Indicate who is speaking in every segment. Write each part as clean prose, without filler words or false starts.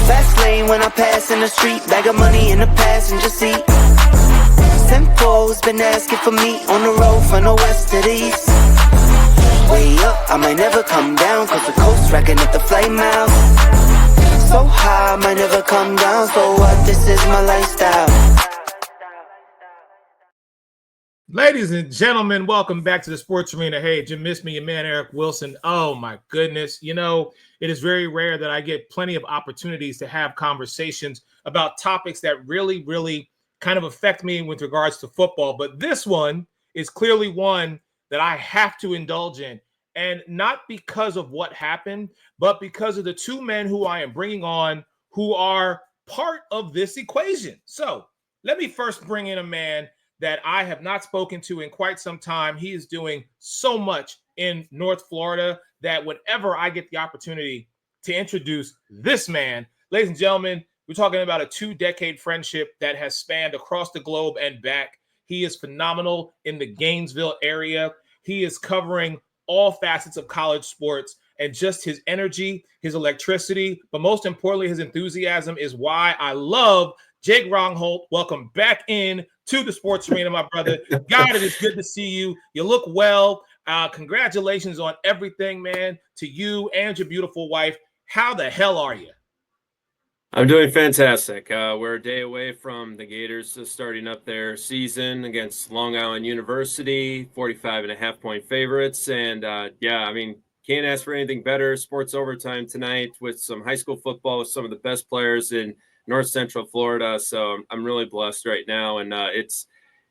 Speaker 1: Fast lane when I pass in the street, bag of money in the passenger seat. Simcoe's been asking for me on the road from the west to the east. Way up, I might never come down, cause the coast racking at the flight miles. So high, I might never come down, so what, this is my lifestyle.
Speaker 2: Ladies and gentlemen, welcome back to the Sports Arena. Hey, did you miss me, your man Eric Wilson? Oh my goodness. You know, it is very rare that I get plenty of opportunities to have conversations about topics that really kind of affect me with regards to football. But this one is clearly one that I have to indulge in. And not because of what happened, but because of the two men who I am bringing on who are part of this equation. So let me first bring in a man that I have not spoken to in quite some time. He is doing so much in North Florida that whenever I get the opportunity to introduce this man, ladies and gentlemen, we're talking about a 2-decade friendship that has spanned across the globe and back. He is phenomenal in the Gainesville area. He is covering all facets of college sports, and just his energy, his electricity, but most importantly, his enthusiasm is why I love Jake Rongholt. Welcome back in to the Sports Arena, my brother. God, it is good to see you. You look well. Congratulations on everything, man, to you and your beautiful wife. How the hell are you?
Speaker 3: I'm doing fantastic. We're a day away from the Gators starting up their season against Long Island University, 45.5-point favorites. And yeah, I mean, can't ask for anything better. Sports overtime tonight with some high school football with some of the best players in North Central Florida. So I'm really blessed right now. And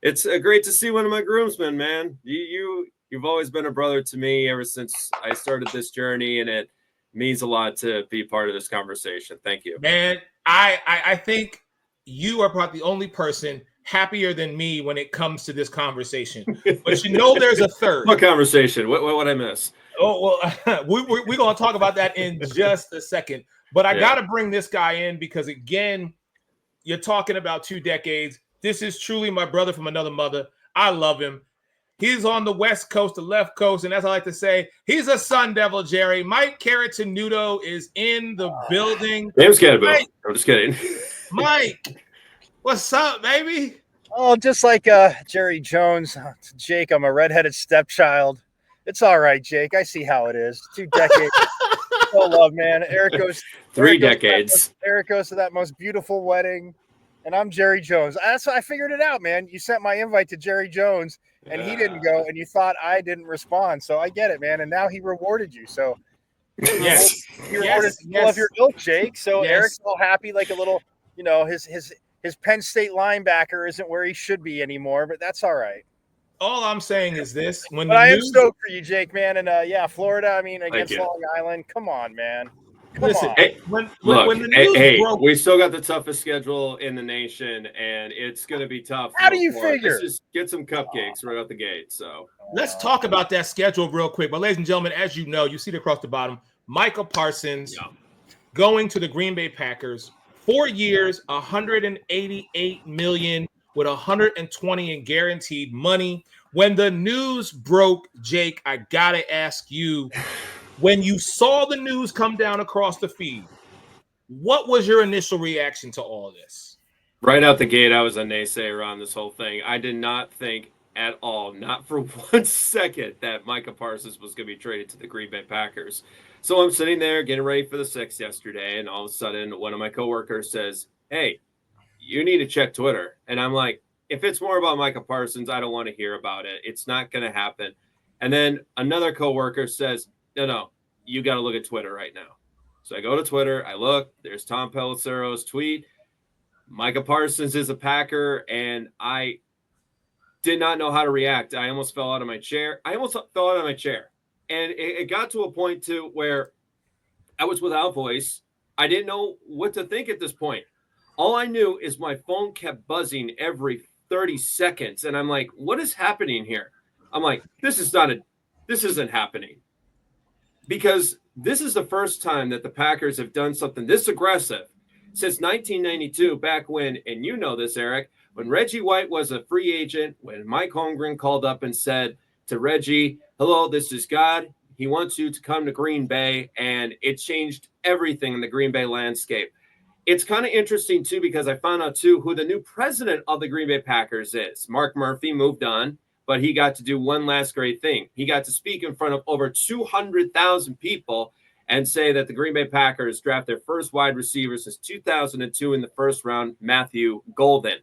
Speaker 3: it's great to see one of my groomsmen, man. You've always been a brother to me ever since I started this journey, and it means a lot to be part of this conversation. Thank you,
Speaker 2: man. I think you are probably the only person happier than me when it comes to this conversation. But you know, there's a third.
Speaker 3: What conversation? What I miss?
Speaker 2: Oh well, we're gonna talk about that in just a second. But I got to bring this guy in because again, you're talking about 2 decades. This is truly my brother from another mother. I love him. He's on the West Coast, the left coast, and as I like to say, he's a Sun Devil, Jerry. Mike Carrot-Tenuto is in the building.
Speaker 3: James Campbell. I'm just kidding.
Speaker 2: Mike, what's up, baby?
Speaker 4: Oh, just like Jerry Jones. Jake, I'm a redheaded stepchild. It's all right, Jake. I see how it is. 2 decades. So love, man. Eric goes
Speaker 3: 3 decades.
Speaker 4: Eric goes to that most beautiful wedding, and I'm Jerry Jones. That's I figured it out, man. You sent my invite to Jerry Jones, and he didn't go, and you thought I didn't respond. So I get it, man. And now he rewarded you. So
Speaker 2: yes,
Speaker 4: he rewarded all of your ilk, Jake. So Eric's all happy, like a little, you know, his Penn State linebacker isn't where he should be anymore, but that's all right.
Speaker 2: All I'm saying is this:
Speaker 4: I am stoked for you, Jake, man, and yeah, Florida. I mean, against Long Island. Come on, man.
Speaker 2: Listen,
Speaker 3: hey, when the news broke, we still got the toughest schedule in the nation, and it's going to be tough.
Speaker 4: How do you figure?
Speaker 3: Let's just get some cupcakes right out the gate. So
Speaker 2: let's talk about that schedule real quick. But ladies and gentlemen, as you know, you see it across the bottom. Micah Parsons going to the Green Bay Packers. 4 years, $188 million. With 120 in guaranteed money. When the news broke, Jake, I gotta ask you, when you saw the news come down across the feed, what was your initial reaction to all this?
Speaker 3: Right out the gate, I was a naysayer on this whole thing. I did not think at all, not for 1 second, that Micah Parsons was going to be traded to the Green Bay Packers. So I'm sitting there getting ready for the 6th yesterday, and all of a sudden, one of my coworkers says, "Hey, you need to check Twitter." And I'm like, if it's more about Micah Parsons, I don't want to hear about it. It's not going to happen. And then another coworker says, no, you got to look at Twitter right now. So I go to Twitter. I look. There's Tom Pelissero's tweet. Micah Parsons is a Packer. And I did not know how to react. I almost fell out of my chair. And it got to a point to where I was without voice. I didn't know what to think at this point. All I knew is my phone kept buzzing every 30 seconds. And I'm like, what is happening here? I'm like, this isn't happening. Because this is the first time that the Packers have done something this aggressive since 1992, back when, and you know this, Eric, when Reggie White was a free agent, when Mike Holmgren called up and said to Reggie, "Hello, this is God. He wants you to come to Green Bay." And it changed everything in the Green Bay landscape. it's kind of interesting, too, because I found out, too, who the new president of the Green Bay Packers is. Mark Murphy moved on, but he got to do one last great thing. He got to speak in front of over 200,000 people and say that the Green Bay Packers draft their first wide receiver since 2002 in the first round, Matthew Golden.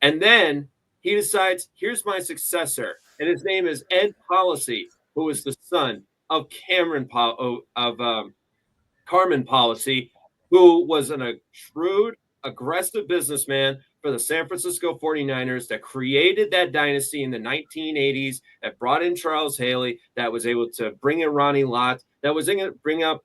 Speaker 3: And then he decides, here's my successor. And his name is Ed Policy, who is the son of Carmen Policy, who was a shrewd, aggressive businessman for the San Francisco 49ers that created that dynasty in the 1980s, that brought in Charles Haley, that was able to bring in Ronnie Lott, that was able to bring up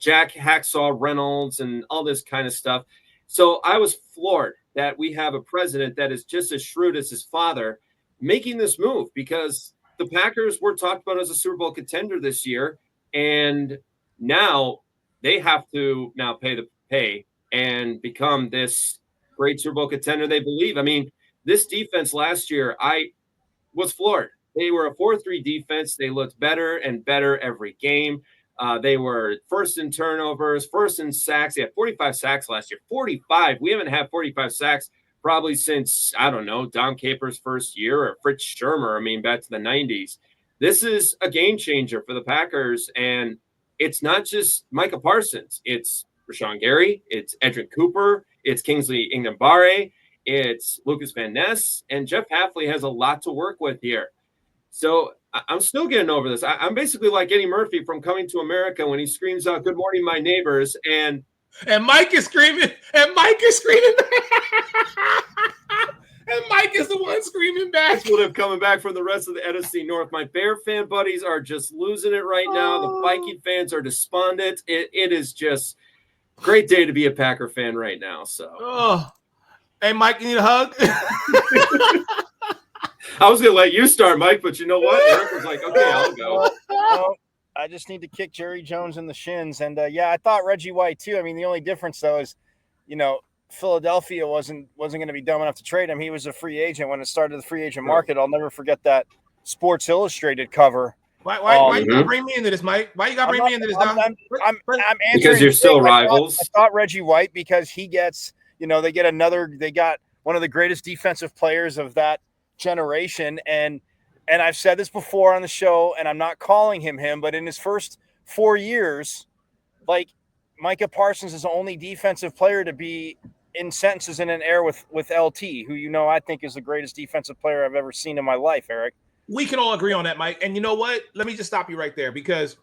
Speaker 3: Jack Hacksaw Reynolds and all this kind of stuff. So I was floored that we have a president that is just as shrewd as his father making this move, because the Packers were talked about as a Super Bowl contender this year, and now they have to now pay and become this great Super Bowl contender they believe. I mean, this defense last year, I was floored. They were a 4-3 defense. They looked better and better every game. They were first in turnovers, first in sacks. They had 45 sacks last year. 45. We haven't had 45 sacks probably since, I don't know, Don Capers' first year or Fritz Shermer. I mean, back to the 90s. This is a game changer for the Packers, and it's not just Micah Parsons. It's Rashawn Gary. It's Edrin Cooper. It's Kingsley Enagbare. It's Lucas Van Ness. And Jeff Hafley has a lot to work with here. So I'm still getting over this. I'm basically like Eddie Murphy from Coming to America when he screams out, "Good morning, my neighbors." And
Speaker 2: Mike is screaming. And Mike is screaming. And Mike is the one screaming back.
Speaker 3: That's what I'm coming back from the rest of the NFC North. My Bear fan buddies are just losing it right now. The Viking fans are despondent. It is just a great day to be a Packer fan right now. So,
Speaker 2: hey, Mike, you need a hug?
Speaker 3: I was going to let you start, Mike, but you know what? Eric was like, okay, I'll go.
Speaker 4: Well, I just need to kick Jerry Jones in the shins. And, I thought Reggie White, too. I mean, the only difference, though, is, Philadelphia wasn't going to be dumb enough to trade him. He was a free agent when it started the free agent market. I'll never forget that Sports Illustrated cover.
Speaker 2: Why you gotta bring me into this, Mike? Why you gotta bring me into this?
Speaker 4: I'm answering
Speaker 3: because you're still rivals.
Speaker 4: I thought Reggie White, because he gets, they got one of the greatest defensive players of that generation. And I've said this before on the show, and I'm not calling him, but in his first 4 years, like, Micah Parsons is the only defensive player to be in sentences in an air with LT, who I think is the greatest defensive player I've ever seen in my life, Eric.
Speaker 2: We can all agree on that, Mike. And you know what? Let me just stop you right there, because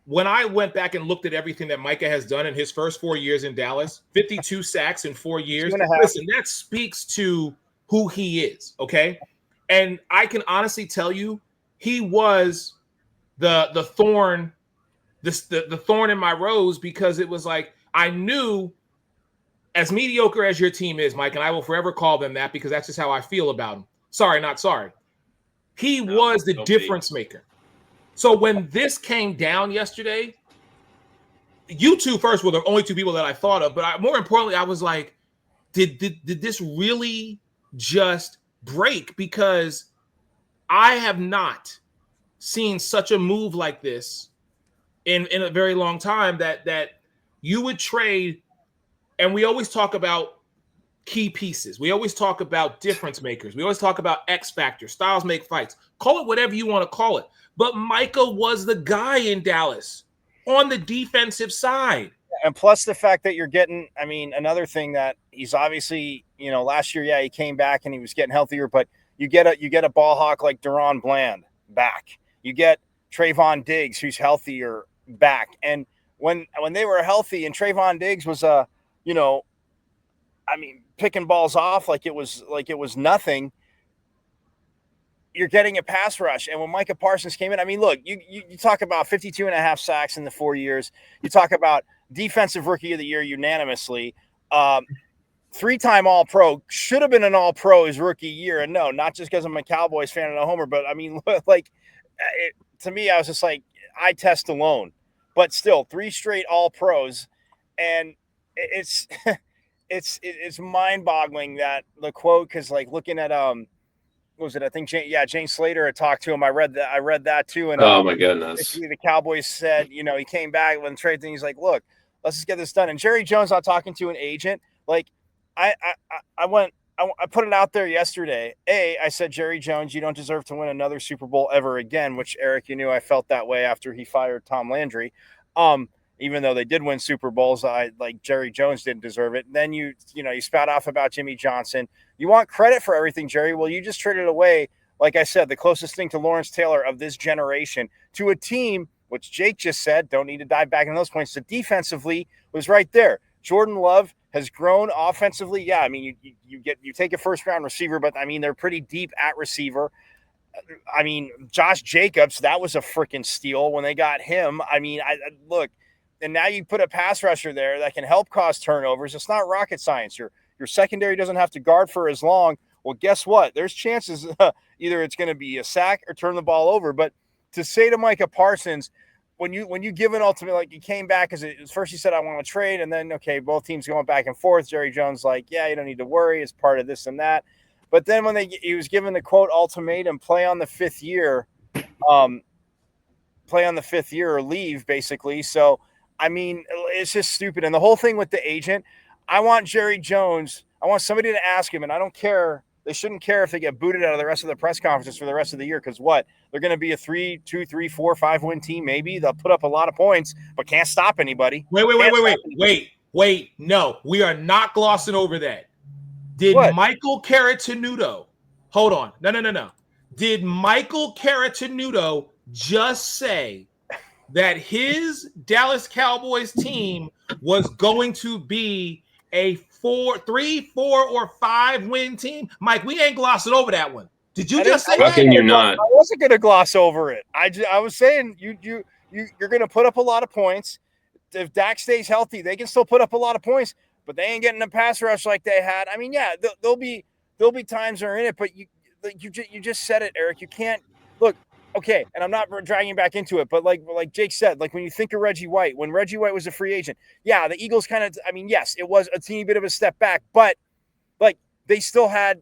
Speaker 2: when I went back and looked at everything that Micah has done in his first 4 years in Dallas, 52 sacks in 4 years, listen, that speaks to who he is, okay? And I can honestly tell you, he was the thorn, the thorn in my rose, because it was like, I knew, as mediocre as your team is, Mike, and I will forever call them that because that's just how I feel about him. Sorry, not sorry. He was the difference maker. So when this came down yesterday, you two first were the only two people that I thought of, but more importantly, I was like, did this really just break? Because I have not seen such a move like this in a very long time, that you would trade. And we always talk about key pieces. We always talk about difference makers. We always talk about X factor. Styles make fights. Call it whatever you want to call it. But Micah was the guy in Dallas on the defensive side.
Speaker 4: And plus the fact that you're getting, another thing that he's obviously, last year, he came back and he was getting healthier, but you get a ball hawk like Deron Bland back. You get Trayvon Diggs, who's healthier, back. And when they were healthy and Trayvon Diggs was picking balls off like it was nothing, you're getting a pass rush. And when Micah Parsons came in, look, you talk about 52 and a half sacks in the 4 years. You talk about defensive rookie of the year unanimously, 3-time All-Pro, should have been an All-Pro his rookie year. And no, not just because I'm a Cowboys fan and a homer, but to me, I was just like, eye test alone. But still, 3 straight All-Pros. And it's mind-boggling that the quote, because looking at what was it? I think Jane Slater had talked to him. I read that too. And
Speaker 3: oh my goodness,
Speaker 4: basically the Cowboys said, he came back when the trade thing. He's like, look, Let's just get this done. And Jerry Jones, not talking to an agent, like I put it out there yesterday. I said, Jerry Jones, you don't deserve to win another Super Bowl ever again, which, Eric, you knew I felt that way after he fired Tom Landry. Even though they did win Super Bowls, Jerry Jones didn't deserve it. And then you spout off about Jimmy Johnson. You want credit for everything, Jerry. Well, you just traded away, like I said, the closest thing to Lawrence Taylor of this generation to a team, which Jake just said, don't need to dive back into those points, that defensively was right there. Jordan Love has grown offensively. Yeah, I mean, you take a first-round receiver, but, I mean, they're pretty deep at receiver. I mean, Josh Jacobs, that was a freaking steal when they got him. I mean, look, and now you put a pass rusher there that can help cause turnovers. It's not rocket science. Your secondary doesn't have to guard for as long. Well, guess what? There's chances either it's going to be a sack or turn the ball over. But to say to Micah Parsons, when you give an ultimate, like, you came back as first you said, I want to trade, and then, okay, both teams going back and forth. Jerry Jones like, yeah, you don't need to worry. It's part of this and that. But then when he was given the quote ultimatum, play on the fifth year or leave, basically. So, I mean, it's just stupid. And the whole thing with the agent, I want Jerry Jones, I want somebody to ask him, and I don't care. They shouldn't care if they get booted out of the rest of the press conferences for the rest of the year, because what? They're going to be a 3, 2, 3, 4, 5 win team, maybe. They'll put up a lot of points, but can't stop anybody.
Speaker 2: Wait. No, we are not glossing over that. Did what? Michael Caratanudo, hold on. No. Did Michael Caratanudo just say that his Dallas Cowboys team was going to be a 3, 4, or 5 win team? Mike, we ain't glossing over that one. Did you just say
Speaker 3: that? How can you not?
Speaker 4: I wasn't going to gloss over it. I was saying you're going to put up a lot of points. If Dak stays healthy, they can still put up a lot of points, but they ain't getting a pass rush like they had. I mean, yeah, there'll be times they're in it, but you just said it, Eric. You can't look. Okay, and I'm not dragging back into it, but like Jake said, like when you think of Reggie White, when Reggie White was a free agent, yeah, the Eagles kind of, I mean, yes, it was a teeny bit of a step back, but like they still had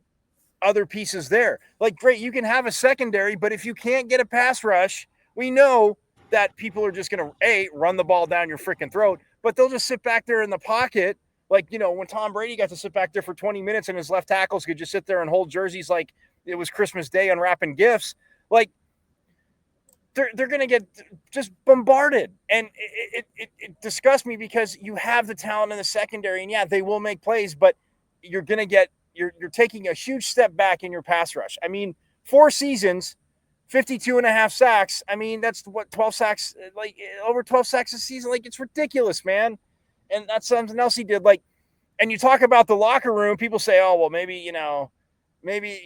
Speaker 4: other pieces there. Like, great, you can have a secondary, but if you can't get a pass rush, we know that people are just going to, run the ball down your freaking throat, but they'll just sit back there in the pocket. Like, when Tom Brady got to sit back there for 20 minutes and his left tackles could just sit there and hold jerseys like it was Christmas Day unwrapping gifts, like, they're going to get just bombarded. And it disgusts me because you have the talent in the secondary, and yeah, they will make plays, but you're going to get, you're taking a huge step back in your pass rush. I mean, 4 seasons, 52.5 sacks. I mean, that's what 12 sacks, like over 12 sacks a season. Like, it's ridiculous, man. And that's something else he did. Like, and you talk about the locker room, people say, oh, well, maybe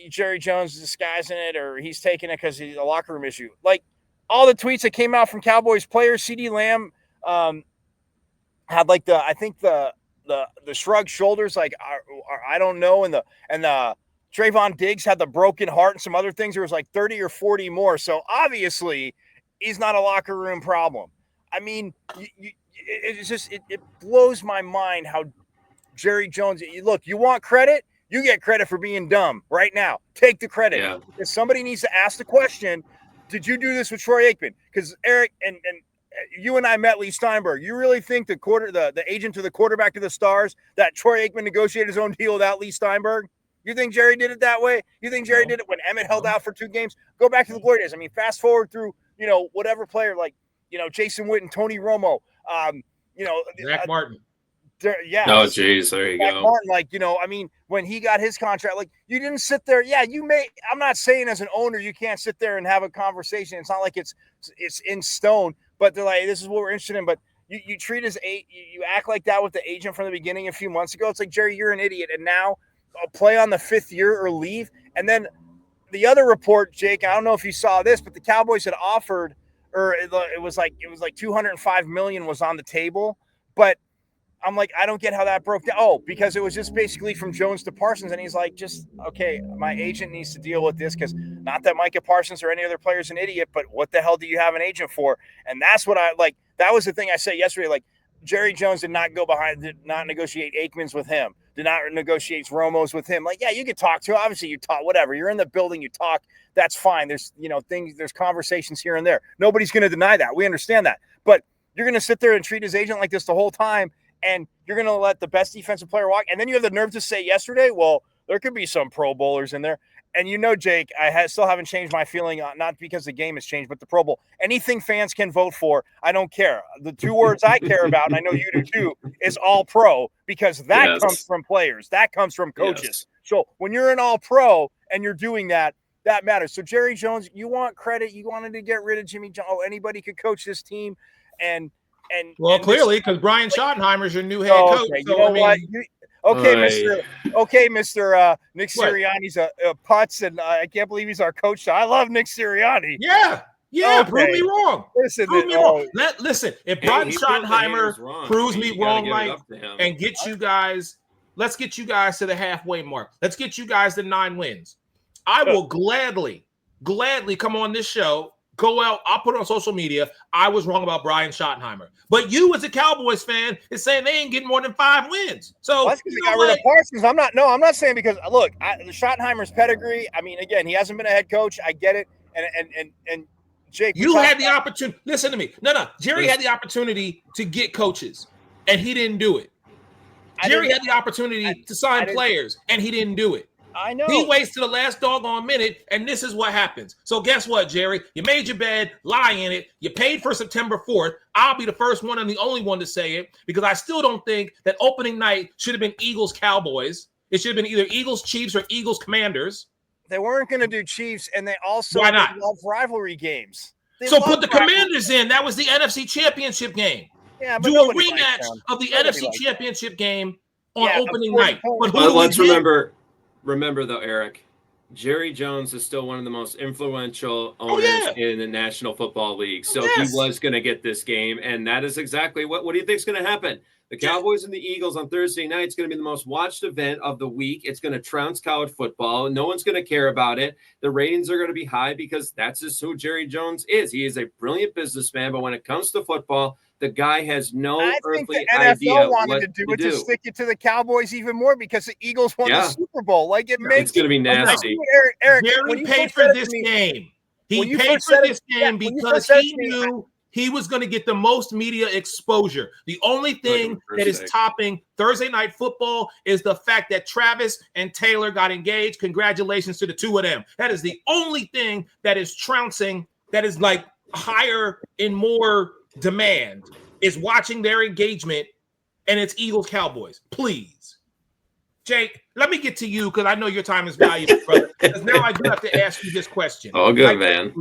Speaker 4: Jerry Jones is disguising it, or he's taking it because he's a locker room issue. Like, all the tweets that came out from Cowboys players, CeeDee Lamb had like the shrugged shoulders, like I don't know, and the Trayvon Diggs had the broken heart and some other things. There was like 30 or 40 more. So obviously, he's not a locker room problem. I mean, it blows my mind how Jerry Jones. Look, you want credit? You get credit for being dumb right now. Take the credit.
Speaker 3: Yeah.
Speaker 4: If somebody needs to ask the question, did you do this with Troy Aikman? Because Eric and you and I met Lee Steinberg. You really think the agent to the quarterback to the Stars that Troy Aikman negotiated his own deal without Lee Steinberg? You think Jerry did it that way? You think Jerry did it when Emmett held out for 2 games? Go back to the glory days. I mean, fast forward through whatever player like Jason Witten, Tony Romo,
Speaker 2: Zach Martin.
Speaker 4: Yeah.
Speaker 3: Oh, geez, there you go.
Speaker 4: Martin, I mean, when he got his contract, like, you didn't sit there. Yeah, I'm not saying as an owner you can't sit there and have a conversation. It's not like it's in stone, but they're like, this is what we're interested in. But you treat you act like that with the agent from the beginning a few months ago. It's like, Jerry, you're an idiot, and now I'll play on the 5th year or leave. And then the other report, Jake, I don't know if you saw this, but the Cowboys had offered, or it was like $205 million was on the table, but I'm like, I don't get how that broke down. Oh, because it was just basically from Jones to Parsons. And he's like, okay, my agent needs to deal with this, because not that Micah Parsons or any other player is an idiot, but what the hell do you have an agent for? And that's what that was the thing I said yesterday. Like, Jerry Jones did not negotiate Aikman's with him, did not negotiate Romo's with him. Like, yeah, you could talk to, obviously you talk, whatever. You're in the building, you talk, that's fine. There's, there's conversations here and there. Nobody's going to deny that. We understand that. But You're going to sit there and treat his agent like this the whole time, and you're going to let the best defensive player walk. And then you have the nerve to say yesterday, well, there could be some Pro Bowlers in there. And Jake, I still haven't changed my feeling, not because the game has changed, but the Pro Bowl. Anything fans can vote for, I don't care. The two words I care about, and I know you do too, is all pro, because that comes from players. That comes from coaches.
Speaker 3: Yes.
Speaker 4: So when you're an all pro and you're doing that, that matters. So Jerry Jones, you want credit. You wanted to get rid of Jimmy Jones. Oh, anybody could coach this team.
Speaker 2: Clearly, because Brian Schottenheimer's your new head coach.
Speaker 4: Okay.
Speaker 2: So,
Speaker 4: You know what?
Speaker 3: Mr.
Speaker 4: Nick Sirianni's a putz, and I can't believe he's our coach. So I love Nick Sirianni.
Speaker 2: Yeah.
Speaker 4: Okay.
Speaker 2: Prove me wrong. Prove me wrong. Listen, if Brian Schottenheimer proves me wrong, Mike, and gets you guys, let's get you guys to the halfway mark. Let's get you guys to 9 wins. I will gladly come on this show. Go out. I'll put it on social media. I was wrong about Brian Schottenheimer. But you, as a Cowboys fan, is saying they ain't getting more than 5 wins. So
Speaker 4: that's because they got rid of Parsons. I'm not saying because look, Schottenheimer's pedigree. I mean, again, he hasn't been a head coach. I get it. And Jake,
Speaker 2: you had the opportunity. Listen to me. No. Jerry had the opportunity to get coaches, and he didn't do it. Jerry had the opportunity to sign players, and he didn't do it.
Speaker 4: I know.
Speaker 2: He waits to the last doggone minute, and this is what happens. So guess what, Jerry? You made your bed, lie in it. You paid for September 4th. I'll be the first one and the only one to say it, because I still don't think that opening night should have been Eagles-Cowboys. It should have been either Eagles-Chiefs or Eagles-Commanders.
Speaker 4: They weren't going to do Chiefs, and they also
Speaker 2: Why not?
Speaker 4: love rivalry games.
Speaker 2: So put the Commanders in. That was the NFC Championship game.
Speaker 4: Yeah, but
Speaker 2: do a rematch of the NFC Championship game on opening night. But
Speaker 3: let's remember though, Eric, Jerry Jones is still one of the most influential owners in the National Football League. So he was going to get this game, and that is exactly what do you think is going to happen? The Cowboys and the Eagles on Thursday night is going to be the most watched event of the week. It's going to trounce college football. No one's going to care about it. The ratings are going to be high because that's just who Jerry Jones is. He is a brilliant businessman, but when it comes to football, the guy has no earthly idea
Speaker 4: wanted to do it to stick it to the Cowboys even more because the Eagles won the Super Bowl. Like it's
Speaker 3: going to be nasty.
Speaker 2: Eric, Jerry paid for this game. He paid for this game because he knew he was going to get the most media exposure. The only thing that is topping Thursday Night Football is the fact that Travis and Taylor got engaged. Congratulations to the two of them. That is the only thing that is trouncing, that is like higher in more demand, is watching their engagement, and it's Eagles Cowboys. Please, Jake, let me get to you because I know your time is valuable, brother. Because now I do have to ask you this question.
Speaker 3: Oh, good, man.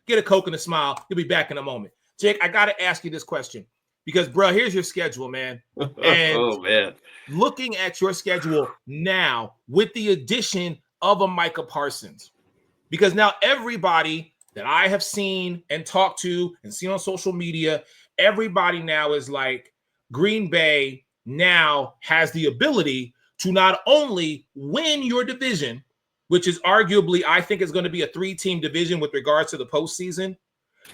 Speaker 2: Get a Coke and a smile. You'll be back in a moment. Jake, I got to ask you this question because, bro, here's your schedule, man. And looking at your schedule now with the addition of a Micah Parsons, because now everybody that I have seen and talked to and seen on social media, everybody now is like, Green Bay now has the ability to not only win your division, which is arguably, I think, is going to be a 3-team division with regards to the postseason,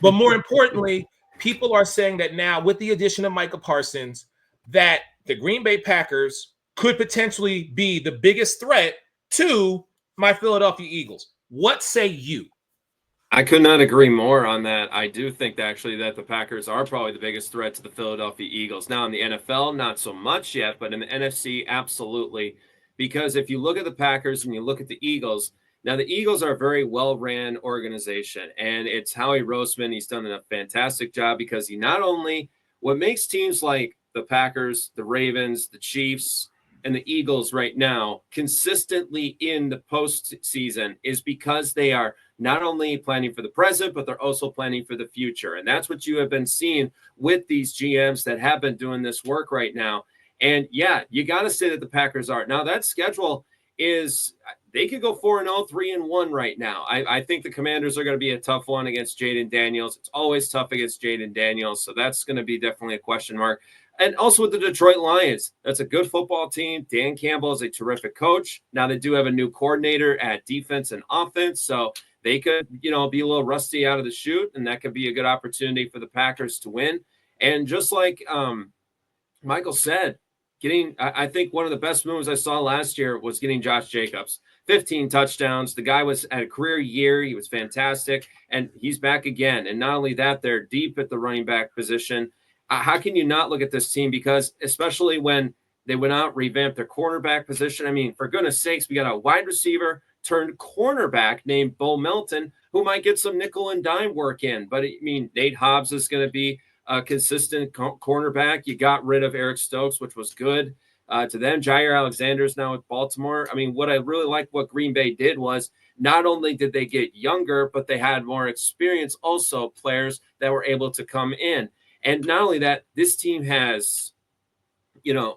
Speaker 2: but more importantly, people are saying that now with the addition of Micah Parsons, that the Green Bay Packers could potentially be the biggest threat to my Philadelphia Eagles. What say you?
Speaker 3: I could not agree more on that. I do think actually that the Packers are probably the biggest threat to the Philadelphia Eagles. Now in the NFL, not so much yet, but in the NFC, absolutely. Because if you look at the Packers and you look at the Eagles, now the Eagles are a very well-ran organization, and it's Howie Roseman. He's done a fantastic job because he not only, what makes teams like the Packers, the Ravens, the Chiefs, and the Eagles right now consistently in the postseason is because they are not only planning for the present, but they're also planning for the future. And that's what you have been seeing with these GMs that have been doing this work right now. And yeah, you got to say that the Packers are. Now that schedule is, they could go 4-0, 3-1 right now. I think the Commanders are going to be a tough one against Jaden Daniels. It's always tough against Jaden Daniels. So that's going to be definitely a question mark. And also with the Detroit Lions, that's a good football team. Dan Campbell is a terrific coach. Now they do have a new coordinator at defense and offense. So they could, be a little rusty out of the chute, and that could be a good opportunity for the Packers to win. And just like Michael said, I think one of the best moves I saw last year was getting Josh Jacobs. 15 touchdowns. The guy was at a career year. He was fantastic, and he's back again. And not only that, they're deep at the running back position. How can you not look at this team? Because especially when they went out, revamped their cornerback position. I mean, for goodness sakes, we got a wide receiver turned cornerback named Bo Melton, who might get some nickel and dime work in. But I mean, Nate Hobbs is going to be a consistent cornerback. You got rid of Eric Stokes, which was good to them. Jair Alexander is now with Baltimore. I mean, what I really like what Green Bay did was not only did they get younger, but they had more experience also, players that were able to come in. And not only that, this team has,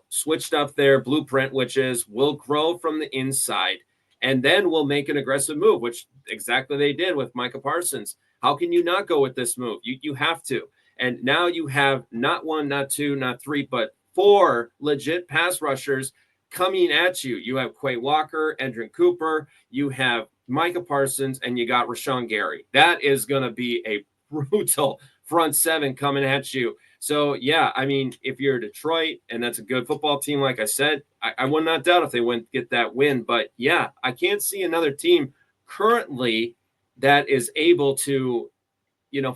Speaker 3: switched up their blueprint, which is we'll grow from the inside and then we'll make an aggressive move, which exactly they did with Micah Parsons. How can you not go with this move? You have to. And now you have not one, not two, not three, but 4 legit pass rushers coming at you. You have Quay Walker, Endrin Cooper, you have Micah Parsons, and you got Rashawn Gary. That is going to be a brutal front 7 coming at you. So, yeah, I mean, if you're Detroit and that's a good football team, like I said, I would not doubt if they wouldn't get that win. But, yeah, I can't see another team currently that is able to,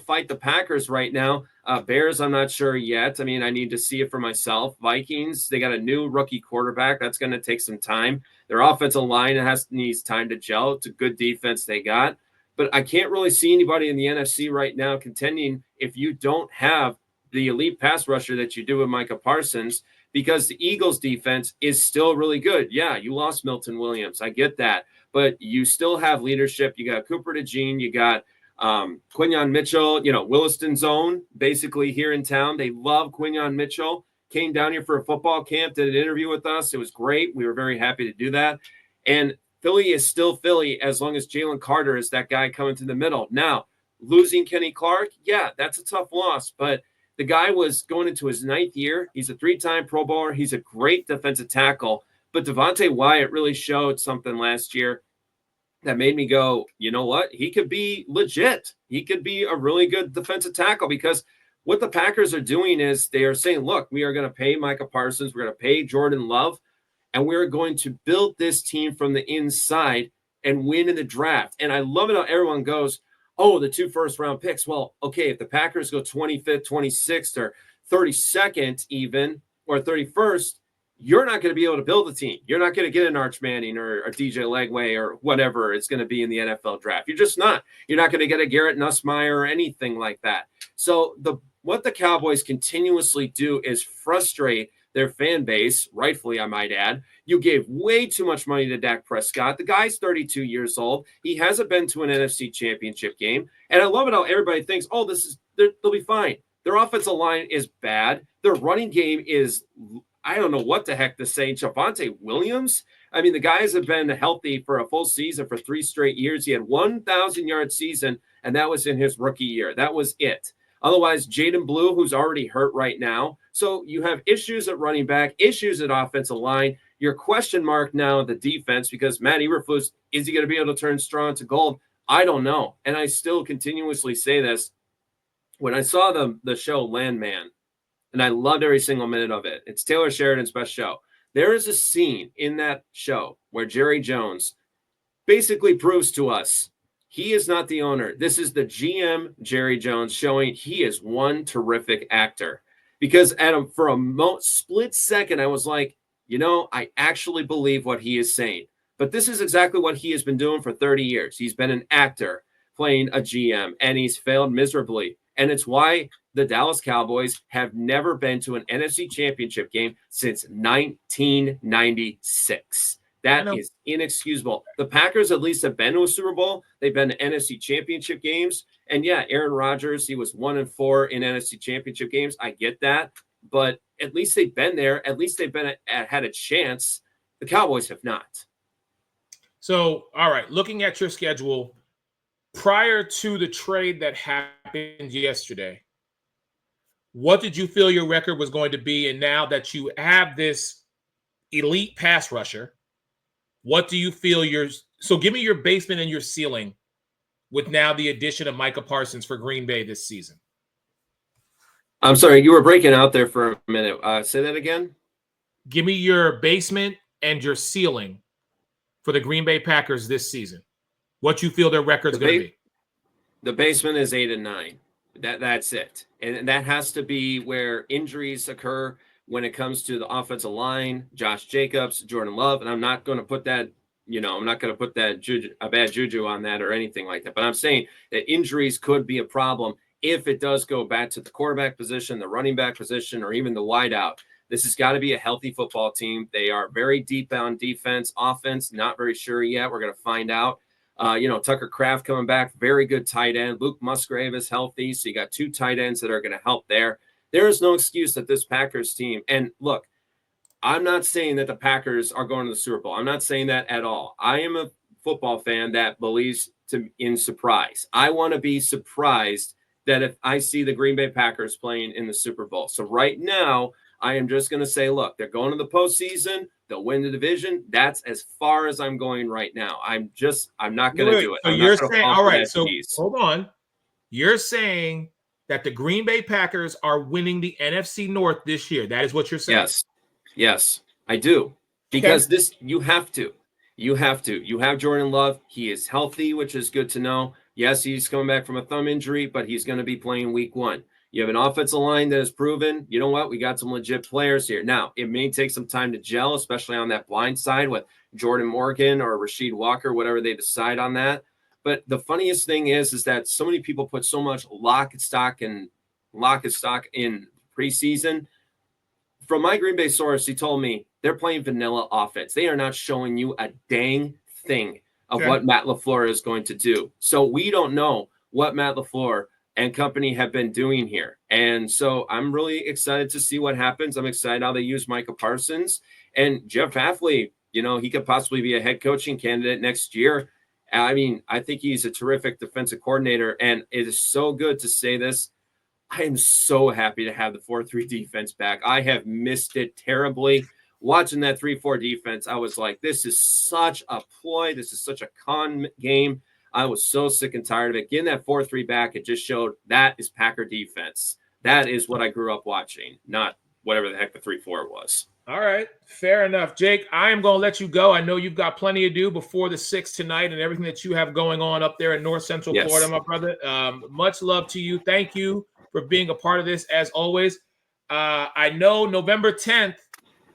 Speaker 3: fight the Packers right now. Bears, I'm not sure yet. I mean, I need to see it for myself. Vikings, they got a new rookie quarterback. That's going to take some time. Their offensive line needs time to gel. It's a good defense they got. But I can't really see anybody in the NFC right now contending if you don't have the elite pass rusher that you do with Micah Parsons, because the Eagles defense is still really good. Yeah, you lost Milton Williams. I get that. But you still have leadership. You got Cooper DeJean. You got Quinyon Mitchell, Williston Zone, basically here in town. They love Quinyon Mitchell. Came down here for a football camp, did an interview with us. It was great. We were very happy to do that. And Philly is still Philly as long as Jalen Carter is that guy coming to the middle. Now, losing Kenny Clark, yeah, that's a tough loss. But the guy was going into his 9th year. He's a 3-time Pro Bowler. He's a great defensive tackle. But Devontae Wyatt really showed something last year that made me go, you know what? He could be legit. He could be a really good defensive tackle, because what the Packers are doing is they are saying, look, we are going to pay Micah Parsons. We're going to pay Jordan Love, and we're going to build this team from the inside and win in the draft. And I love it how everyone goes, oh, the 2 first-round picks. Well, okay, if the Packers go 25th, 26th, or 32nd even, or 31st, you're not going to be able to build a team. You're not going to get an Arch Manning or a DJ Legway or whatever it's going to be in the NFL draft. You're just not. You're not going to get a Garrett Nussmeier or anything like that. So what the Cowboys continuously do is frustrate their fan base, rightfully, I might add. You gave way too much money to Dak Prescott. The guy's 32 years old. He hasn't been to an NFC championship game. And I love it how everybody thinks, oh, they'll be fine. Their offensive line is bad. Their running game is, I don't know what the heck to say. Javonte Williams. I mean, the guys have been healthy for a full season for 3 straight years. He had 1,000-yard season, and that was in his rookie year. That was it. Otherwise, Jaden Blue, who's already hurt right now. So you have issues at running back, issues at offensive line. Your question mark now, the defense, because Matt Eberflus, is he going to be able to turn straw into gold? I don't know. And I still continuously say this. When I saw the show Landman, and I loved every single minute of it. It's Taylor Sheridan's best show. There is a scene in that show where Jerry Jones basically proves to us he is not the owner. This is the GM, Jerry Jones, showing he is one terrific actor. Because for a split second, I was like, I actually believe what he is saying. But this is exactly what he has been doing for 30 years. He's been an actor playing a GM, and he's failed miserably. And it's why the Dallas Cowboys have never been to an NFC championship game since 1996. That is inexcusable. The Packers at least have been to a Super Bowl. They've been to NFC championship games. And yeah, Aaron Rodgers, he was 1-4 in NFC championship games. I get that. But at least they've been there. At least they've been had a chance. The Cowboys have not.
Speaker 2: So, all right, looking at your schedule, prior to the trade that happened yesterday, what did you feel your record was going to be? And now that you have this elite pass rusher, what do you feel so give me your basement and your ceiling with now the addition of Micah Parsons for Green Bay this season.
Speaker 3: I'm sorry, you were breaking out there for a minute. Say that again.
Speaker 2: Give me your basement and your ceiling for the Green Bay Packers this season. What you feel their record's going to be.
Speaker 3: The basement is 8-9. That's it. And that has to be where injuries occur when it comes to the offensive line, Josh Jacobs, Jordan Love. And I'm not going to put that, I'm not going to put that a bad juju on that or anything like that. But I'm saying that injuries could be a problem if it does go back to the quarterback position, the running back position, or even the wideout. This has got to be a healthy football team. They are very deep on defense, offense, not very sure yet. We're going to find out. Tucker Kraft coming back, very good tight end. Luke Musgrave is healthy, so you got 2 tight ends that are going to help there. There is no excuse that this Packers team, and look, I'm not saying that the Packers are going to the Super Bowl. I'm not saying that at all. I am a football fan that believes in surprise. I want to be surprised that if I see the Green Bay Packers playing in the Super Bowl. So right now, I am just going to say, look, they're going to the postseason. They'll win the division. That's as far as I'm going right now. I'm not going to do it.
Speaker 2: So you're saying, all right, so hold on. You're saying that the Green Bay Packers are winning the NFC North this year. That is what you're saying.
Speaker 3: Yes, I do. Because you have to. You have Jordan Love. He is healthy, which is good to know. Yes, he's coming back from a thumb injury, but he's going to be playing week 1. You have an offensive line that has proven, you know what, we got some legit players here. Now, it may take some time to gel, especially on that blind side with Jordan Morgan or Rasheed Walker, whatever they decide on that. But the funniest thing is that so many people put so much lock and stock in preseason. From my Green Bay source, he told me they're playing vanilla offense. They are not showing you a dang thing of what Matt LaFleur is going to do. So we don't know what Matt LaFleur and company have been doing here. And so I'm really excited to see what happens. I'm excited how they use Micah Parsons and Jeff Hafley. He could possibly be a head coaching candidate next year. I mean, I think he's a terrific defensive coordinator, and it is so good to say this. I am so happy to have the 4-3 defense back. I have missed it terribly. Watching that 3-4 defense, I was like, this is such a ploy. This is such a con game. I was so sick and tired of it. Getting that 4-3 back, it just showed that is Packer defense. That is what I grew up watching, not whatever the heck the 3-4 was.
Speaker 2: All right, fair enough. Jake, I am going to let you go. I know you've got plenty to do before the 6th tonight and everything that you have going on up there in North Central Florida, my brother. Much love to you. Thank you for being a part of this, as always. I know November 10th,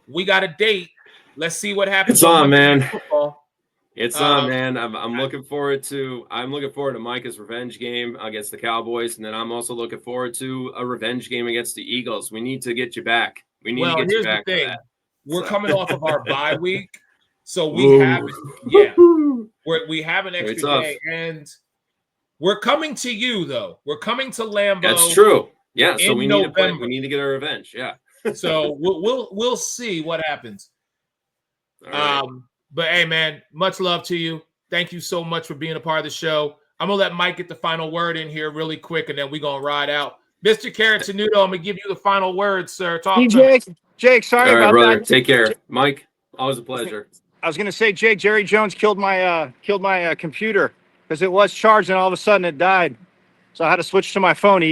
Speaker 2: we got a date. Let's see what happens.
Speaker 3: It's on, man.
Speaker 2: Football.
Speaker 3: It's on, man. I'm looking forward to Micah's revenge game against the Cowboys, and then I'm also looking forward to a revenge game against the Eagles. We need to get you back. Here's the thing.
Speaker 2: We're coming off of our bye week, so we have an extra day, and we're coming to you though. We're coming to Lambeau.
Speaker 3: That's true. Yeah, so we need to get our revenge. Yeah.
Speaker 2: So we'll see what happens. Right. But hey, man, much love to you. Thank you so much for being a part of the show. I'm gonna let Mike get the final word in here really quick, and then we're gonna ride out. Mr. Caratanudo, I'm gonna give you the final word, sir.
Speaker 4: Jake, sorry
Speaker 3: All right,
Speaker 4: about
Speaker 3: brother.
Speaker 4: that.
Speaker 3: Take care, Mike. Always a pleasure.
Speaker 4: I was gonna say, Jake, Jerry Jones killed my computer because it was charged and all of a sudden it died, so I had to switch to my phone.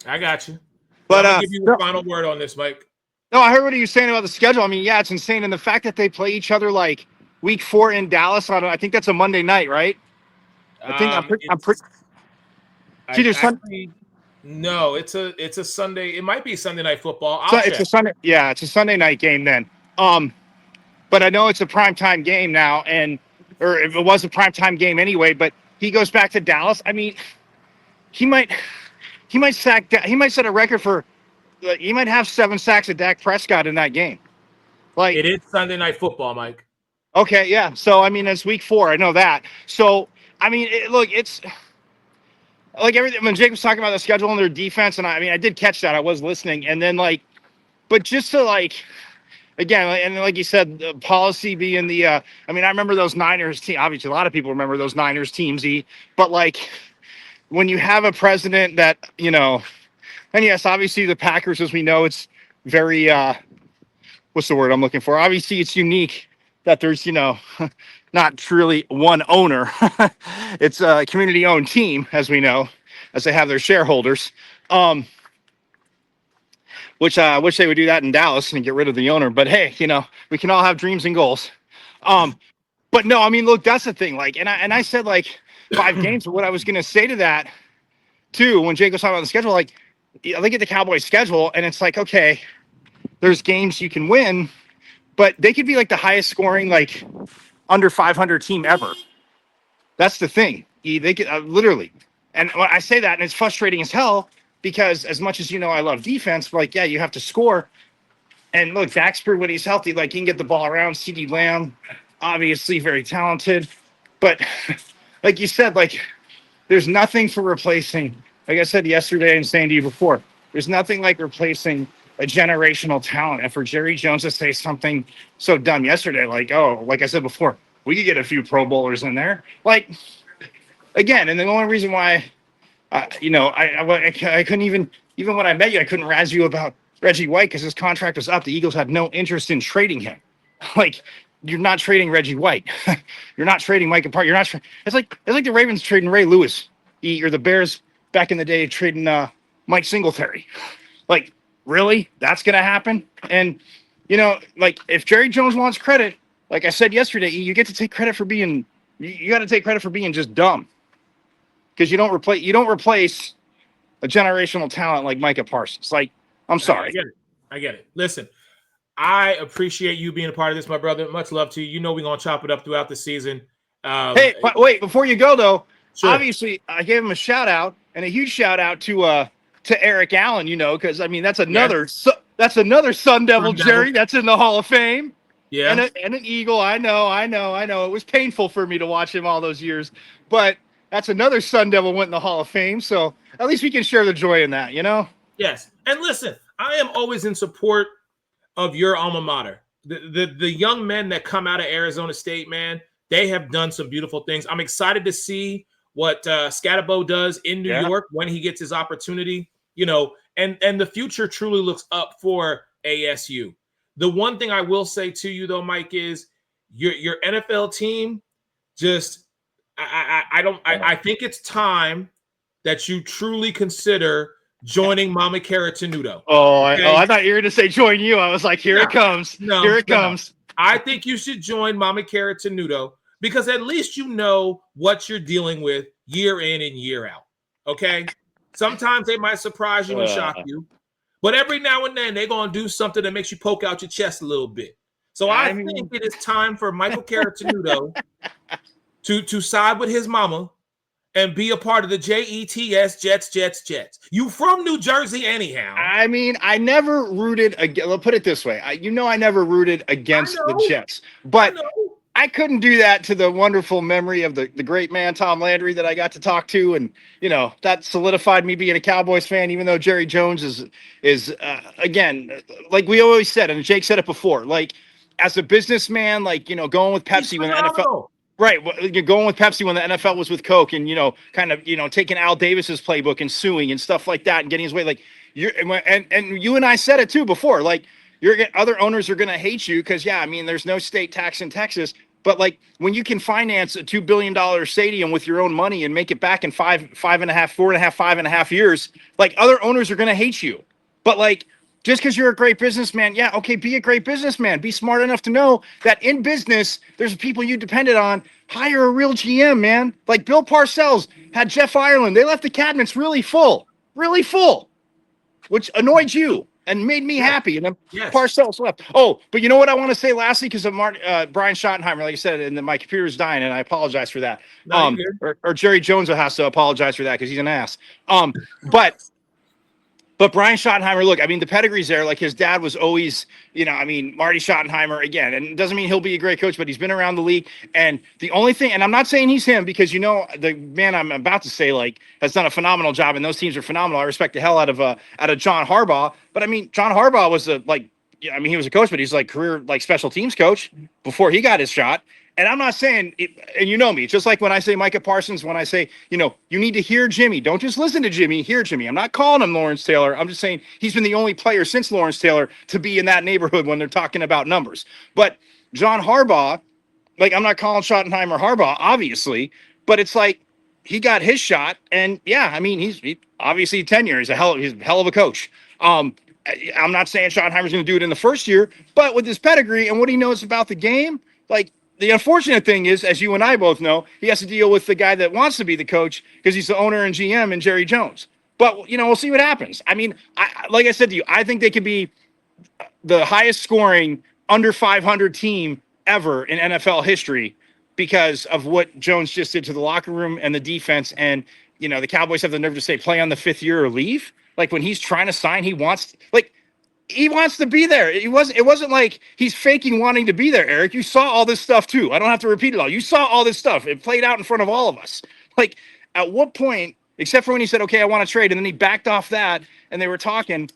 Speaker 2: I got you.
Speaker 4: But
Speaker 2: I'm gonna give you the final word on this, Mike.
Speaker 4: No, I heard what he was saying about the schedule. I mean, yeah, it's insane, and the fact that they play each other like week 4 in Dallas. I think that's a Monday night, right? I'm pretty.
Speaker 2: No, it's a Sunday. It might be Sunday Night Football.
Speaker 4: It's a Sunday. Yeah, it's a Sunday night game then. But I know it's a primetime game now, or if it was a primetime game anyway. But he goes back to Dallas. I mean, he might set a record for. He might have 7 sacks at Dak Prescott in that game. Like,
Speaker 2: it is Sunday Night Football, Mike.
Speaker 4: Okay, yeah. So I mean, it's week 4. I know that. So I mean, it's like everything. When Jake was talking about the schedule and their defense, and I did catch that. I was listening, and then but just to again, and like you said, the policy being I remember those Niners team. Obviously, a lot of people remember those Niners teams. But when you have a president that and yes, obviously the Packers, as we know, it's very what's the word I'm looking for? Obviously, it's unique that there's not truly one owner. It's a community-owned team, as we know, as they have their shareholders. Which I wish they would do that in Dallas and get rid of the owner. But hey, we can all have dreams and goals. But no, I mean, look, that's the thing. And I said 5 games. But what I was going to say to that
Speaker 5: too, when Jake was talking about the schedule, like I look at the Cowboys schedule and it's like, okay, there's games you can win, but they could be like the highest scoring, like under 500 team ever. That's the thing. They could literally. And when I say that, and it's frustrating as hell because as much as I love defense, but like, yeah, you have to score. And look, Dak's proved when he's healthy, like he can get the ball around. CeeDee Lamb, obviously very talented. But like you said, like there's nothing for replacing. Like I said yesterday and saying to you before, there's nothing like replacing a generational talent. And for Jerry Jones to say something so dumb yesterday, like, oh, like I said before, we could get a few Pro Bowlers in there. Like, again, and the only reason why, I couldn't even when I met you, I couldn't razz you about Reggie White because his contract was up. The Eagles had no interest in trading him. Like, you're not trading Reggie White. You're not trading Micah Parsons. You're not. It's like the Ravens trading Ray Lewis, or the Bears back in the day trading Mike Singletary. Like, really? That's gonna happen? And like if Jerry Jones wants credit, like I said yesterday, you get to take credit for being. You got to take credit for being just dumb. Because you don't replace a generational talent like Micah Parsons. Like, I'm sorry.
Speaker 2: I get it. Listen, I appreciate you being a part of this, my brother. Much love to you. We're gonna chop it up throughout the season.
Speaker 5: Hey, but wait, before you go though,
Speaker 2: sure.
Speaker 5: Obviously I gave him a shout out and a huge shout out to Eric Allen. Because I mean that's another Sun Devil, Jerry. That's in the Hall of Fame.
Speaker 2: Yeah,
Speaker 5: and an Eagle. I know. It was painful for me to watch him all those years, but. That's another Sun Devil went in the Hall of Fame, so at least we can share the joy in that,
Speaker 2: Yes, and listen, I am always in support of your alma mater. The young men that come out of Arizona State, man, they have done some beautiful things. I'm excited to see what Scatterbo does in New York when he gets his opportunity, and the future truly looks up for ASU. The one thing I will say to you, though, Mike, is your NFL team just – I think it's time that you truly consider joining Mama Cara Tenuto.
Speaker 5: I thought you were going to say join you. I was like, here it comes. Here it comes.
Speaker 2: I think you should join Mama Cara Tenuto because at least you know what you're dealing with year in and year out. Okay? Sometimes they might surprise you and shock you, but every now and then they're going to do something that makes you poke out your chest a little bit. So I think it is time for Michael Cara Tenuto to side with his mama and be a part of the Jets. You from New Jersey anyhow.
Speaker 5: I mean, I never rooted against, let's put it this way. I never rooted against the Jets, but I couldn't do that to the wonderful memory of the great man, Tom Landry, that I got to talk to. And, that solidified me being a Cowboys fan, even though Jerry Jones is again, like we always said, and Jake said it before, like as a businessman, like, going with Pepsi when the NFL. Right, you're going with Pepsi when the NFL was with Coke, and kind of taking Al Davis's playbook and suing and stuff like that, and getting his way. Like and you and I said it too before. Like other owners are going to hate you because there's no state tax in Texas. But like when you can finance a $2 billion stadium with your own money and make it back in 5.5 years, like other owners are going to hate you. But like. Just because you're a great businessman, be a great businessman. Be smart enough to know that in business, there's people you depended on. Hire a real GM, man. Like Bill Parcells had Jeff Ireland. They left the cabinets really full, which annoyed you and made me happy. And then Parcells left. Oh, but you know what I want to say lastly, because of Brian Schottenheimer, like I said, and my computer's dying, and I apologize for that. Or Jerry Jones has to apologize for that because he's an ass. But Brian Schottenheimer, look, the pedigree's there. Like his dad was always, Marty Schottenheimer again. And it doesn't mean he'll be a great coach, but he's been around the league. And the only thing, and I'm not saying he's him because, the man I'm about to say, like, has done a phenomenal job and those teams are phenomenal. I respect the hell out of John Harbaugh. But John Harbaugh was he was a coach, but he's like career, like special teams coach before he got his shot. And I'm not saying, and me, just like when I say Micah Parsons, when I say, you need to hear Jimmy. Don't just listen to Jimmy, hear Jimmy. I'm not calling him Lawrence Taylor. I'm just saying he's been the only player since Lawrence Taylor to be in that neighborhood when they're talking about numbers. But John Harbaugh, like I'm not calling Schottenheimer Harbaugh, obviously, but it's like he got his shot. And he's obviously tenure. He's a hell of a coach. I'm not saying Schottenheimer's going to do it in the first year, but with his pedigree and what he knows about the game, like, the unfortunate thing is, as you and I both know, he has to deal with the guy that wants to be the coach because he's the owner and GM and Jerry Jones. But, we'll see what happens. I mean, like I said to you, I think they could be the highest scoring under 500 team ever in NFL history because of what Jones just did to the locker room and the defense. And, the Cowboys have the nerve to say play on the 5th year or leave. Like when he's trying to sign, he wants to be there. It wasn't like he's faking wanting to be there, Eric. You saw all this stuff too. I don't have to repeat it all. You saw all this stuff. It played out in front of all of us. Like at what point, except for when he said, okay, I want to trade. And then he backed off that and they were talking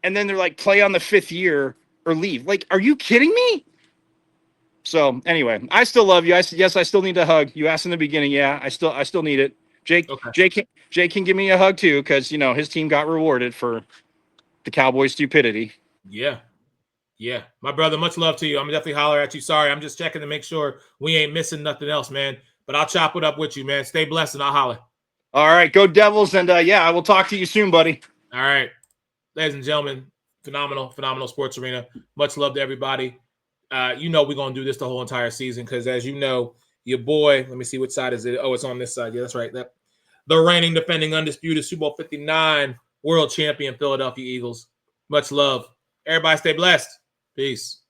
Speaker 5: and then they're like, play on the 5th year or leave. Like, are you kidding me? So anyway, I still love you. Yes, I still need a hug. You asked in the beginning. Yeah, I still need it. Jake can give me a hug too. Cause his team got rewarded for the Cowboys' stupidity.
Speaker 2: Yeah. My brother, much love to you. I'm definitely holler at you. Sorry. I'm just checking to make sure we ain't missing nothing else, man, but I'll chop it up with you, man. Stay blessed and I'll holler.
Speaker 5: All right. Go Devils. And I will talk to you soon, buddy.
Speaker 2: All right. Ladies and gentlemen, phenomenal sports arena. Much love to everybody. We're going to do this the whole entire season because, as you know, your boy, let me see which side is it. Oh, it's on this side. Yeah, that's right. The reigning, defending, undisputed Super Bowl 59 world champion Philadelphia Eagles. Much love. Everybody stay blessed. Peace.